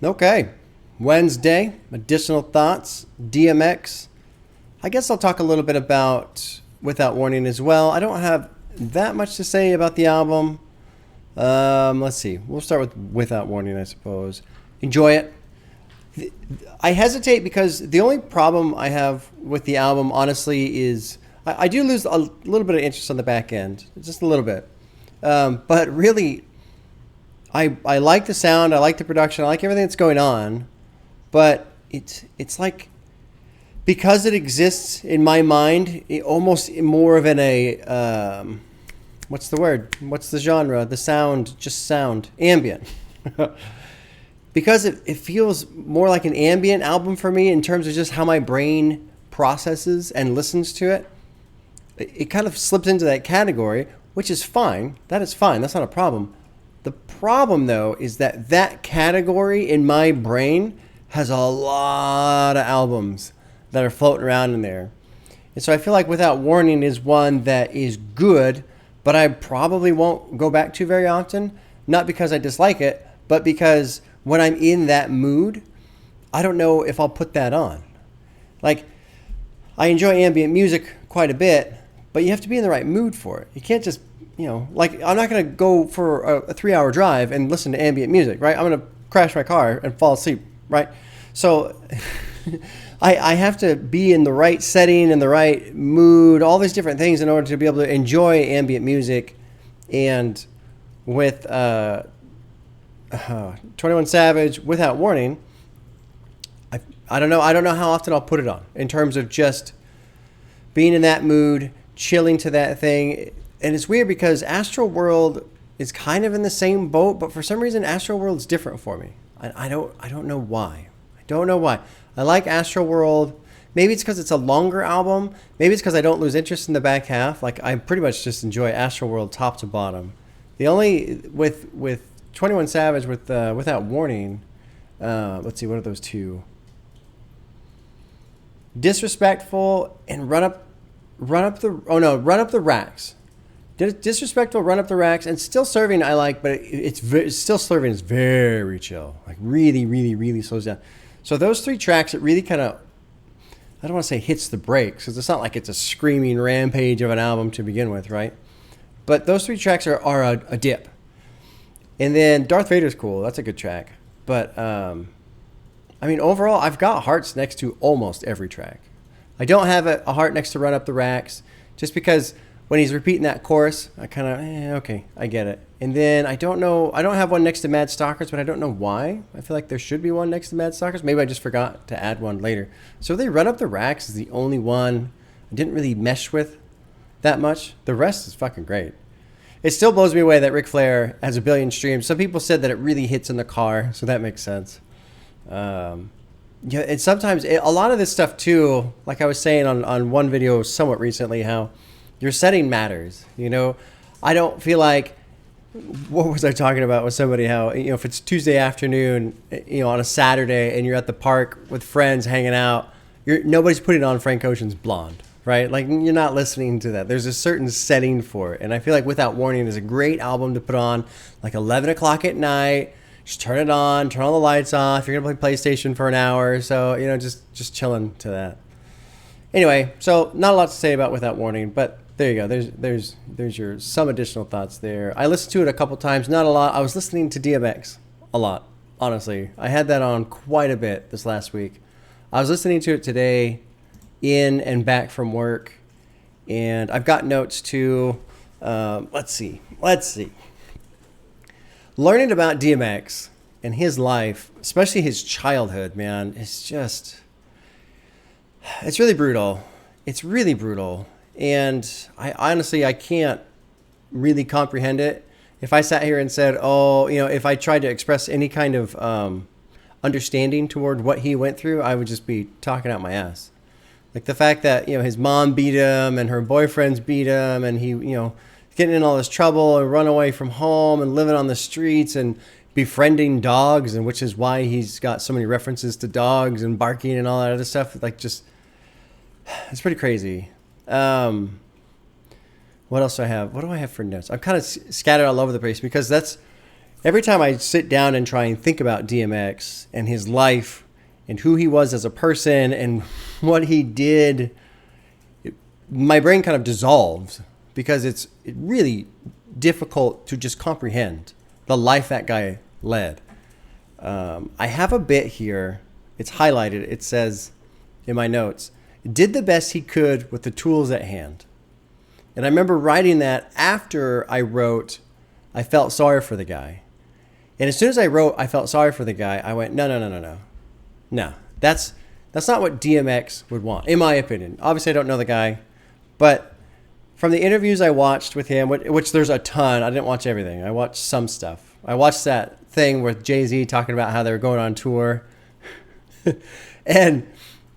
Okay. Wednesday, additional thoughts, DMX. I guess I'll talk a little bit about Without Warning as well. I don't have that much to say about the album. Let's see. We'll start with Without Warning, I suppose. Enjoy it. I hesitate because the only problem I have with the album, honestly, is I do lose a little bit of interest on the back end. Just a little bit. But really, I like the sound. I like the production. I like everything that's going on. But it's like, because it exists in my mind, almost more of what's the word? What's the genre? The sound, just sound. Ambient. Because it feels more like an ambient album for me in terms of just how my brain processes and listens to it. It kind of slips into that category, which is fine. That is fine. That's not a problem. The problem, though, is that category in my brain has a lot of albums that are floating around in there. And so I feel like Without Warning is one that is good, but I probably won't go back to very often. Not because I dislike it, but because when I'm in that mood, I don't know if I'll put that on. Like, I enjoy ambient music quite a bit, but you have to be in the right mood for it. You can't just, like, I'm not going to go for a 3-hour drive and listen to ambient music, right? I'm going to crash my car and fall asleep, right? So I have to be in the right setting, in the right mood, all these different things in order to be able to enjoy ambient music. And with 21 Savage, Without Warning, I don't know how often I'll put it on in terms of just being in that mood, chilling to that thing. And it's weird because Astro World is kind of in the same boat, but for some reason Astro World's different for me. I don't know why. I like Astro World. Maybe it's because it's a longer album. Maybe it's because I don't lose interest in the back half. Like, I pretty much just enjoy Astro World top to bottom. The only with 21 Savage Without Warning. Let's see, what are those two? Disrespectful and Run Up the Racks. Disrespectful, Run Up the Racks, and Still Serving I like, but it's Still Serving is very chill. Like, really, really, really slows down. So those three tracks, it really kind of, I don't want to say hits the brakes, because it's not like it's a screaming rampage of an album to begin with, right? But those three tracks are a dip. And then Darth Vader's cool. That's a good track. But, overall, I've got hearts next to almost every track. I don't have a heart next to Run Up the Racks, just because when he's repeating that chorus, I kind of, okay, I get it. And then I don't have one next to Mad Stalkers, but I don't know why. I feel like there should be one next to Mad Stalkers. Maybe I just forgot to add one later. So they Run Up the Racks is the only one I didn't really mesh with that much. The rest is fucking great. It still blows me away that Ric Flair has 1 billion streams. Some people said that it really hits in the car, so that makes sense. Yeah, and sometimes a lot of this stuff too, like I was saying on one video somewhat recently, how your setting matters. I don't feel like, what was I talking about with somebody, how, if it's Tuesday afternoon, on a Saturday and you're at the park with friends hanging out, nobody's putting on Frank Ocean's Blonde, right? Like, you're not listening to that. There's a certain setting for it. And I feel like Without Warning is a great album to put on like 11 o'clock at night. Just turn it on, turn all the lights off. You're going to play PlayStation for an hour or so, just chilling to that. Anyway, so not a lot to say about Without Warning, but there you go. There's your some additional thoughts there. I listened to it a couple times, not a lot. I was listening to DMX a lot, honestly. I had that on quite a bit this last week. I was listening to it today in and back from work, and I've got notes too. Let's see. Learning about DMX and his life, especially his childhood, man, it's really brutal. It's really brutal. And I can't really comprehend it. If I sat here and said, if I tried to express any kind of understanding toward what he went through, I would just be talking out my ass. Like the fact that, his mom beat him and her boyfriends beat him, and he, getting in all this trouble and run away from home and living on the streets and befriending dogs, and which is why he's got so many references to dogs and barking and all that other stuff. Like, just, it's pretty crazy. What else do I have? What do I have for notes? I'm kind of scattered all over the place because every time I sit down and try and think about DMX and his life and who he was as a person and what he did, my brain kind of dissolves because it's really difficult to just comprehend the life that guy led. I have a bit here. It's highlighted. It says in my notes, did the best he could with the tools at hand. And I remember writing that after I wrote, I felt sorry for the guy. And as soon as I wrote, I felt sorry for the guy, I went, no. That's not what DMX would want, in my opinion. Obviously, I don't know the guy, but from the interviews I watched with him, which there's a ton, I didn't watch everything. I watched some stuff. I watched that thing with Jay-Z talking about how they were going on tour. And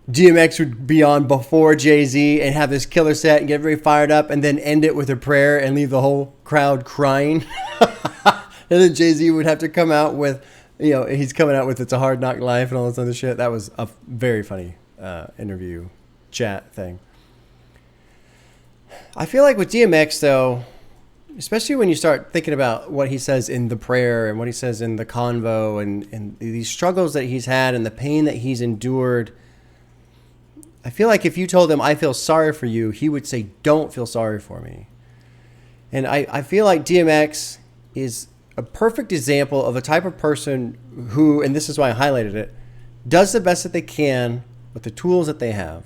DMX would be on before Jay-Z and have this killer set and get very fired up and then end it with a prayer and leave the whole crowd crying. And then Jay-Z would have to come out with, he's coming out with It's a Hard Knock Life and all this other shit. That was a very funny interview chat thing. I feel like with DMX, though, especially when you start thinking about what he says in the prayer and what he says in the convo and these struggles that he's had and the pain that he's endured, I feel like if you told him, I feel sorry for you, he would say, don't feel sorry for me. And I feel like DMX is a perfect example of a type of person who, and this is why I highlighted it, does the best that they can with the tools that they have.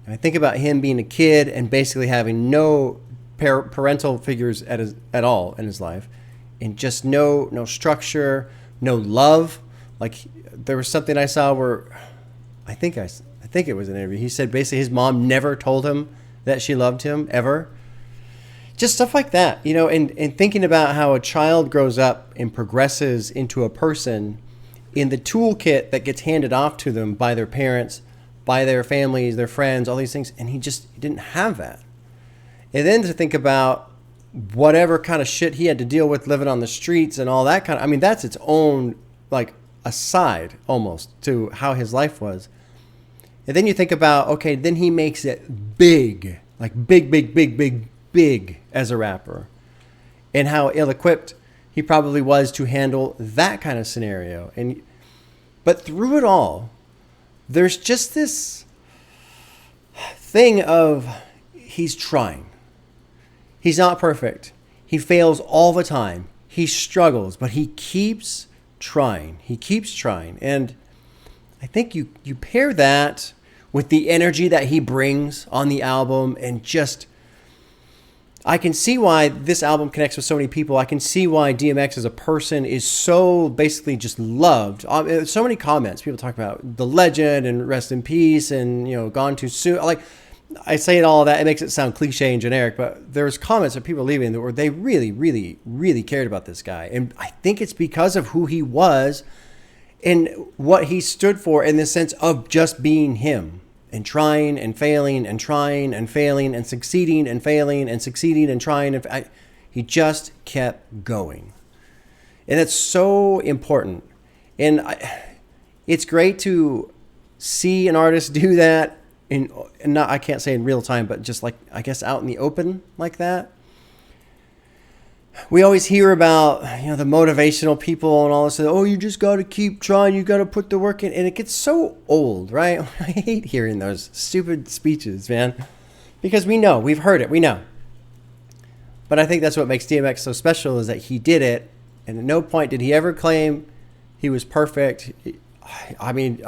And I think about him being a kid and basically having no parental figures at all in his life, and just no structure, no love. Like there was something I saw where I think it was an interview. He said basically his mom never told him that she loved him ever. Just stuff like that, and thinking about how a child grows up and progresses into a person in the toolkit that gets handed off to them by their parents, by their families, their friends, all these things. And he didn't have that. And then to think about whatever kind of shit he had to deal with living on the streets and all that that's its own, like, aside almost to how his life was. And then you think about, okay, then he makes it big, like big as a rapper, and how ill-equipped he probably was to handle that kind of scenario. But through it all, there's just this thing of he's trying. He's not perfect. He fails all the time. He struggles, but he keeps trying. And I think you pair that with the energy that he brings on the album, and just, I can see why this album connects with so many people. I can see why DMX as a person is so basically just loved. So many comments, people talk about the legend and rest in peace and, gone too soon. Like, I say all that, it makes it sound cliche and generic, but there's comments that people leaving where they really, really, really cared about this guy. And I think it's because of who he was and what he stood for, in the sense of just being him. And trying and failing and trying and failing and succeeding and failing and succeeding and trying. He just kept going. And it's so important. And it's great to see an artist do that. And not, I can't say in real time, but just like, I guess, out in the open like that. We always hear about, the motivational people and all this. Oh, you just got to keep trying. You got to put the work in. And it gets so old, right? I hate hearing those stupid speeches, man. Because we know. We've heard it. We know. But I think that's what makes DMX so special, is that he did it. And at no point did he ever claim he was perfect. I mean,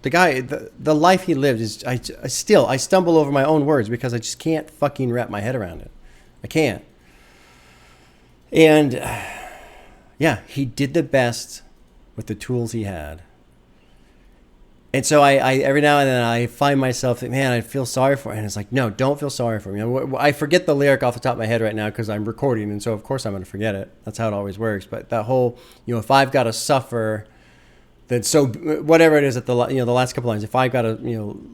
the guy, the life he lived is, I stumble over my own words because I just can't fucking wrap my head around it. I can't. And yeah, he did the best with the tools he had. And so I every now and then I find myself thinking, man, I feel sorry for him. And it's like, no, don't feel sorry for me. I forget the lyric off the top of my head right now because I'm recording. And so, of course, I'm going to forget it. That's how it always works. But that whole, if I've got to suffer, then so, whatever it is at the last couple lines, if I've got to,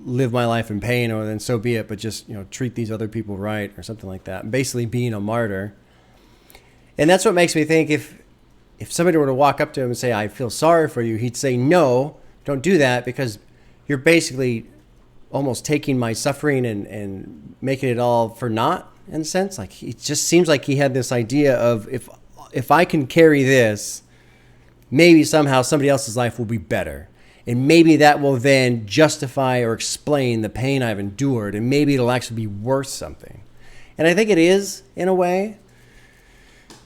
live my life in pain, or then so be it, but just, treat these other people right, or something like that. Basically being a martyr. And that's what makes me think if somebody were to walk up to him and say, I feel sorry for you, he'd say, no, don't do that, because you're basically almost taking my suffering and making it all for naught, in a sense. Like, it just seems like he had this idea of, if I can carry this, maybe somehow somebody else's life will be better. And maybe that will then justify or explain the pain I've endured. And maybe it'll actually be worth something. And I think it is, in a way,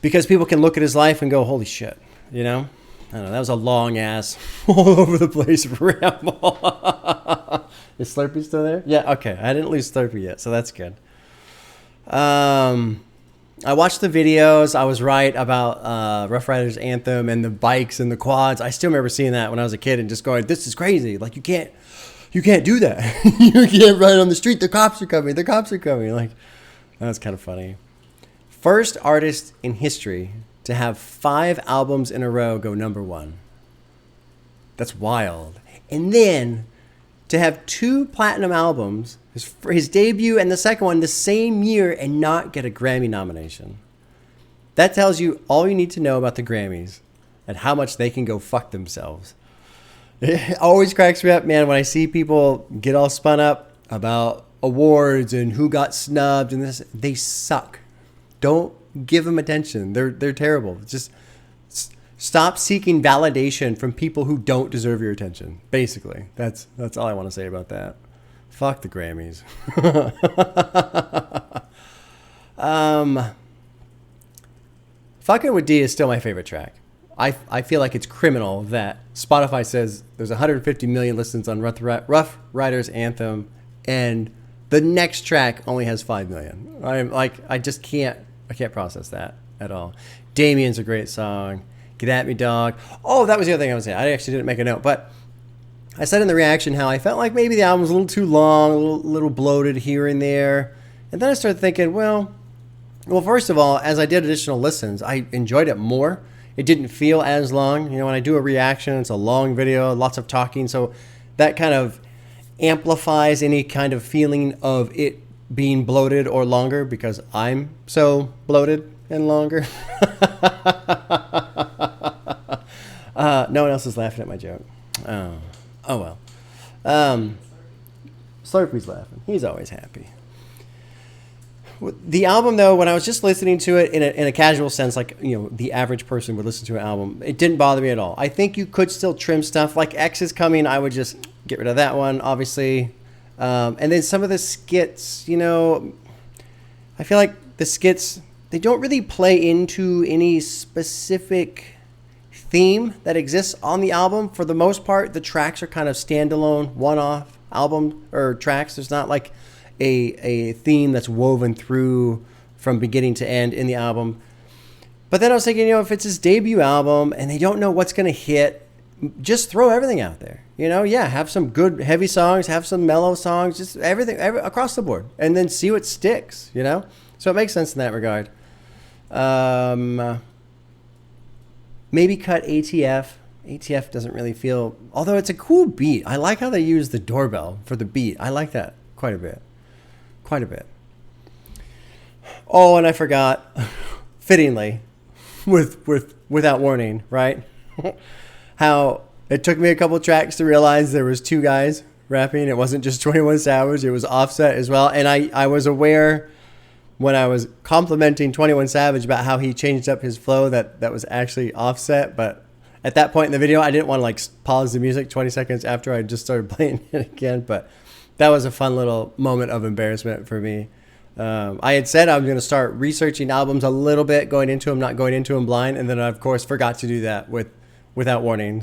because people can look at his life and go, holy shit, you know? I don't know, that was a long ass, all over the place ramble. Is Slurpee still there? Yeah, okay. I didn't lose Slurpee yet, so that's good. I watched the videos. I was right about Rough Riders Anthem and the bikes and the quads. I still remember seeing that when I was a kid and just going, this is crazy. Like, you can't do that. You can't ride on the street. The cops are coming. The cops are coming. Like, that was kind of funny. First artist in history to have 5 albums in a row go #1. That's wild. And then to have 2 platinum albums, his debut and the second one the same year, and not get a Grammy nomination. That tells you all you need to know about the Grammys and how much they can go fuck themselves. It always cracks me up, man, when I see people get all spun up about awards and who got snubbed and this. They suck. Don't give them attention. They're terrible. Just stop seeking validation from people who don't deserve your attention. Basically, that's all I want to say about that. Fuck the Grammys. Fucking with D is still my favorite track. I feel like it's criminal that Spotify says there's 150 million listens on Rough Riders Anthem, and the next track only has 5 million. I just can't process that at all. Damien's a great song. Get At Me Dog. Oh, that was the other thing I was saying. I actually didn't make a note, but I said in the reaction how I felt like maybe the album was a little too long, a little bloated here and there. And then I started thinking, well, first of all, as I did additional listens, I enjoyed it more. It didn't feel as long. You know, when I do a reaction, it's a long video, lots of talking. So that kind of amplifies any kind of feeling of it being bloated or longer because I'm so bloated and longer. No one else is laughing at my joke. Oh well. Slurpee's laughing. He's always happy. The album, though, when I was just listening to it in a casual sense, like, you know, the average person would listen to an album, it didn't bother me at all. I think you could still trim stuff. Like X is Coming, I would just get rid of that one, obviously. And then some of the skits, you know, I feel like the skits, they don't really play into any specific theme that exists on the album. For the most part, the tracks are kind of standalone, one-off album or tracks. There's not like a theme that's woven through from beginning to end in the album. But then I was thinking, you know, if it's his debut album and they don't know what's going to hit, just throw everything out there. You know, yeah, have some good heavy songs, have some mellow songs, just everything across the board, and then see what sticks, you know? So it makes sense in that regard. Maybe cut ATF. ATF doesn't really feel, although it's a cool beat. I like how they use the doorbell for the beat. I like that quite a bit. Quite a bit. Oh, and I forgot, fittingly, without warning, right? How it took me a couple tracks to realize there was 2 guys rapping. It wasn't just 21 Savage. It was Offset as well. And I was aware when I was complimenting 21 Savage about how he changed up his flow that was actually Offset. But at that point in the video, I didn't want to like pause the music 20 seconds after I just started playing it again. But that was a fun little moment of embarrassment for me. I had said I was going to start researching albums a little bit, going into them, not going into them blind. And then I, of course, forgot to do that without warning.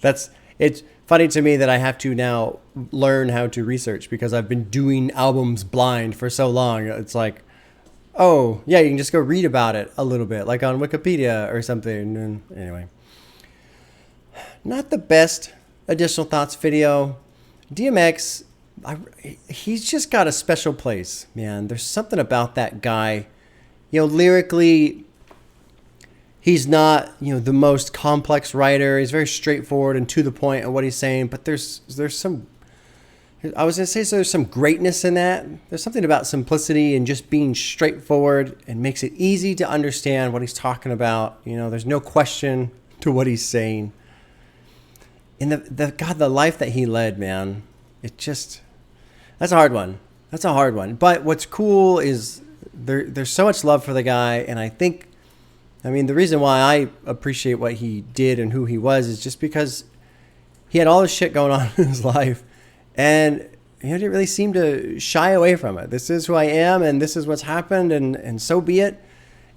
It's funny to me that I have to now learn how to research because I've been doing albums blind for so long. It's like, oh, yeah, you can just go read about it a little bit, like on Wikipedia or something. And anyway, not the best additional thoughts video. DMX, he's just got a special place, man. There's something about that guy. You know, lyrically, he's not, you know, the most complex writer. He's very straightforward and to the point of what he's saying. But there's some, I was going to say, so there's some greatness in that. There's something about simplicity and just being straightforward and makes it easy to understand what he's talking about. You know, there's no question to what he's saying. And the life that he led, man, it just, that's a hard one. That's a hard one. But what's cool is there's so much love for the guy. And I think I mean, the reason why I appreciate what he did and who he was is just because he had all this shit going on in his life, and he didn't really seem to shy away from it. This is who I am, and this is what's happened, and so be it.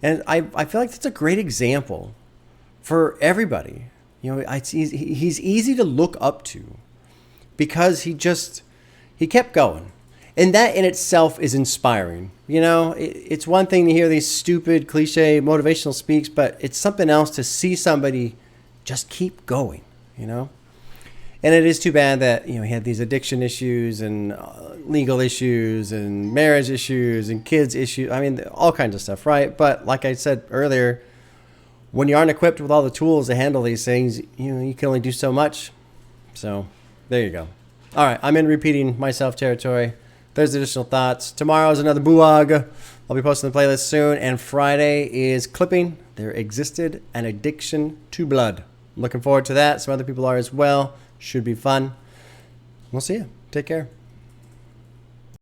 And I feel like that's a great example for everybody. You know, he's easy to look up to because he kept going. And that in itself is inspiring. You know, it's one thing to hear these stupid cliche motivational speaks, but it's something else to see somebody just keep going, you know? And it is too bad that, you know, he had these addiction issues and legal issues and marriage issues and kids issues. I mean, all kinds of stuff, right? But like I said earlier, when you aren't equipped with all the tools to handle these things, you know, you can only do so much. So there you go. All right, I'm in repeating myself territory. There's additional thoughts. Tomorrow is another buwag. I'll be posting the playlist soon. And Friday is clipping. There existed an addiction to blood. I'm looking forward to that. Some other people are as well. Should be fun. We'll see you. Take care.